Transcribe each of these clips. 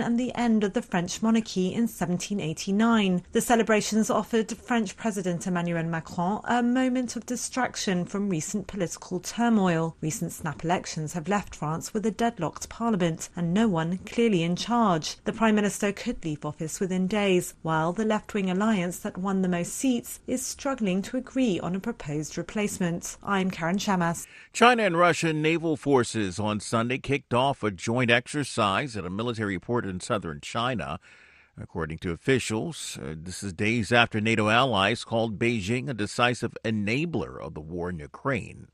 and the end of the French monarchy in 1789. The celebrations offered French President Emmanuel Macron a moment of distraction from recent political turmoil. Recent snap elections have left France with a deadlocked parliament and no one clearly in charge. The Prime Minister could leave office within days, while the left-wing alliance that won the most seats is struggling to agree on a proposed replacement. I'm Karen Shamas. China and Russian naval forces on Sunday kicked off a joint exercise at a military port in southern China. According to officials, this is days after NATO allies called Beijing a decisive enabler of the war in Ukraine.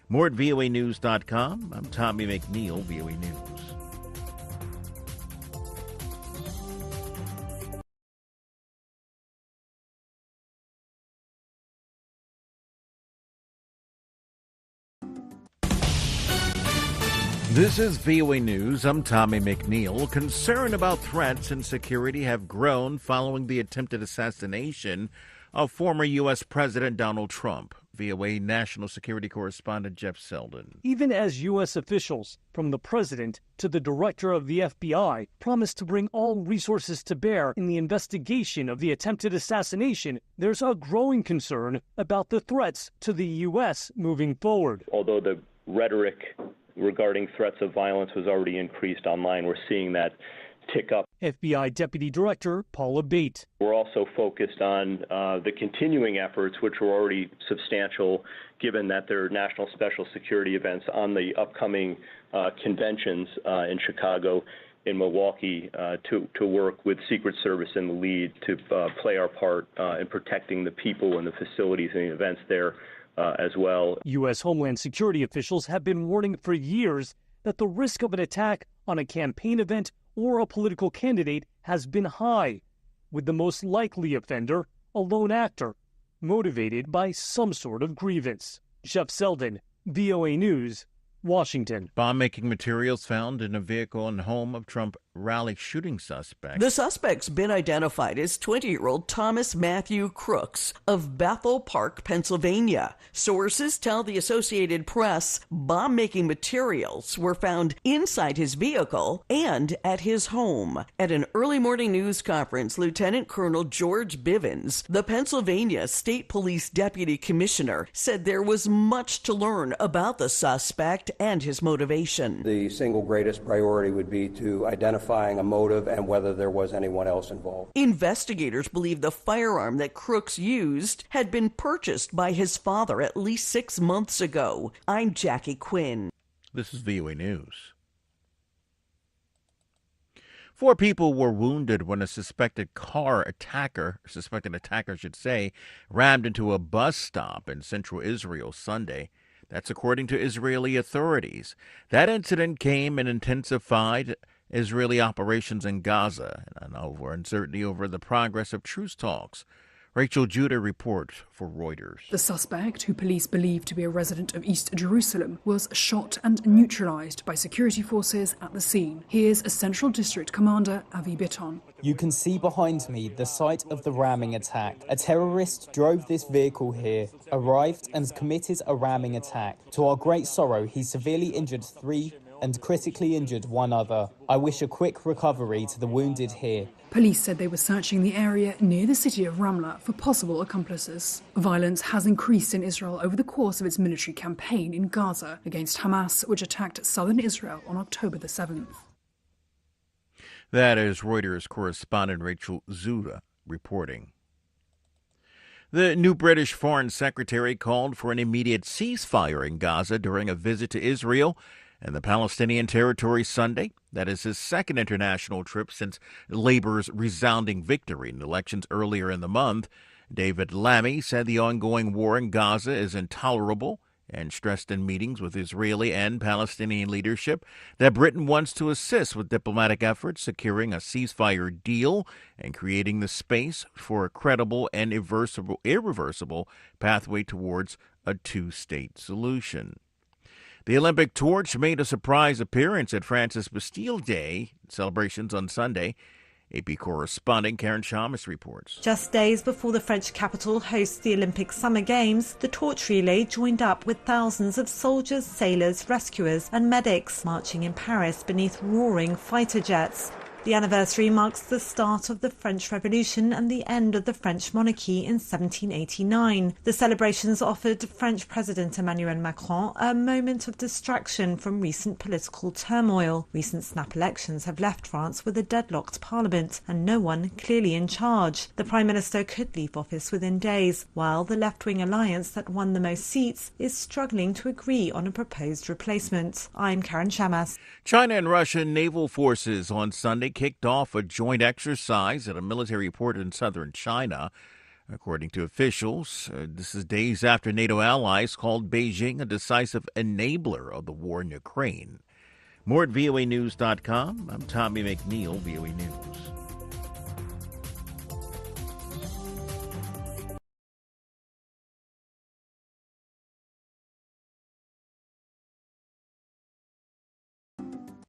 More at voanews.com. I'm Tommy McNeil, VOA News. This is VOA News. I'm Tommy McNeil. Concern about threats and security have grown following the attempted assassination of former U.S. President Donald Trump. VOA national security correspondent Jeff Selden. Even as U.S. officials, from the president to the director of the FBI, promised to bring all resources to bear in the investigation of the attempted assassination, there's a growing concern about the threats to the U.S. moving forward. Although the rhetoric regarding threats of violence was already increased online, we're seeing that tick up. FBI Deputy Director Paula Bate. We're also focused on the continuing efforts, which were already substantial, given that there are national special security events on the upcoming conventions in Chicago, in Milwaukee, to work with Secret Service in the lead to play our part in protecting the people and the facilities and the events there as well. U.S. Homeland Security officials have been warning for years that the risk of an attack on a campaign event or a political candidate has been high, with the most likely offender a lone actor, motivated by some sort of grievance. Jeff Selden, VOA News, Washington. Bomb-making materials found in a vehicle and home of Trump rally shooting suspect. The suspect's been identified as 20-year-old Thomas Matthew Crooks of Bethel Park, Pennsylvania. Sources tell the Associated Press bomb-making materials were found inside his vehicle and at his home. At an early morning news conference, Lieutenant Colonel George Bivens, the Pennsylvania State Police Deputy Commissioner, said there was much to learn about the suspect and his motivation. The single greatest priority would be to identifying a motive and whether there was anyone else involved. Investigators believe the firearm that Crooks used had been purchased by his father at least 6 months ago. I'm Jackie Quinn. This is VOA News. 4 people were wounded when a suspected attacker, rammed into a bus stop in central Israel Sunday. That's according to Israeli authorities. That incident came in intensified Israeli operations in Gaza and over uncertainty over the progress of truce talks. Rachel Judah reports for Reuters. The suspect, who police believe to be a resident of East Jerusalem, was shot and neutralized by security forces at the scene. Here's a Central District Commander, Avi Bitton. You can see behind me the site of the ramming attack. A terrorist drove this vehicle here, arrived and committed a ramming attack. To our great sorrow, he severely injured 3 and critically injured 1 other. I wish a quick recovery to the wounded here. Police said they were searching the area near the city of Ramla for possible accomplices. Violence has increased in Israel over the course of its military campaign in Gaza against Hamas, which attacked southern Israel on October the 7th. That is Reuters correspondent Rachel Judah reporting. The new British Foreign Secretary called for an immediate ceasefire in Gaza during a visit to Israel and the Palestinian territory Sunday. That is his second international trip since Labour's resounding victory in elections earlier in the month. David Lammy said the ongoing war in Gaza is intolerable and stressed in meetings with Israeli and Palestinian leadership that Britain wants to assist with diplomatic efforts, securing a ceasefire deal and creating the space for a credible and irreversible pathway towards a two-state solution. The Olympic torch made a surprise appearance at France's Bastille Day celebrations on Sunday. AP correspondent Karen Shamas reports. Just days before the French capital hosts the Olympic Summer Games, the torch relay joined up with thousands of soldiers, sailors, rescuers and medics marching in Paris beneath roaring fighter jets. The anniversary marks the start of the French Revolution and the end of the French monarchy in 1789. The celebrations offered French President Emmanuel Macron a moment of distraction from recent political turmoil. Recent snap elections have left France with a deadlocked parliament and no one clearly in charge. The Prime Minister could leave office within days, while the left-wing alliance that won the most seats is struggling to agree on a proposed replacement. I'm Karen Shamas. China and Russian naval forces on Sunday kicked off a joint exercise at a military port in southern China. According to officials, this is days after NATO allies called Beijing a decisive enabler of the war in Ukraine. More at voanews.com. I'm Tommy McNeil, VOA News.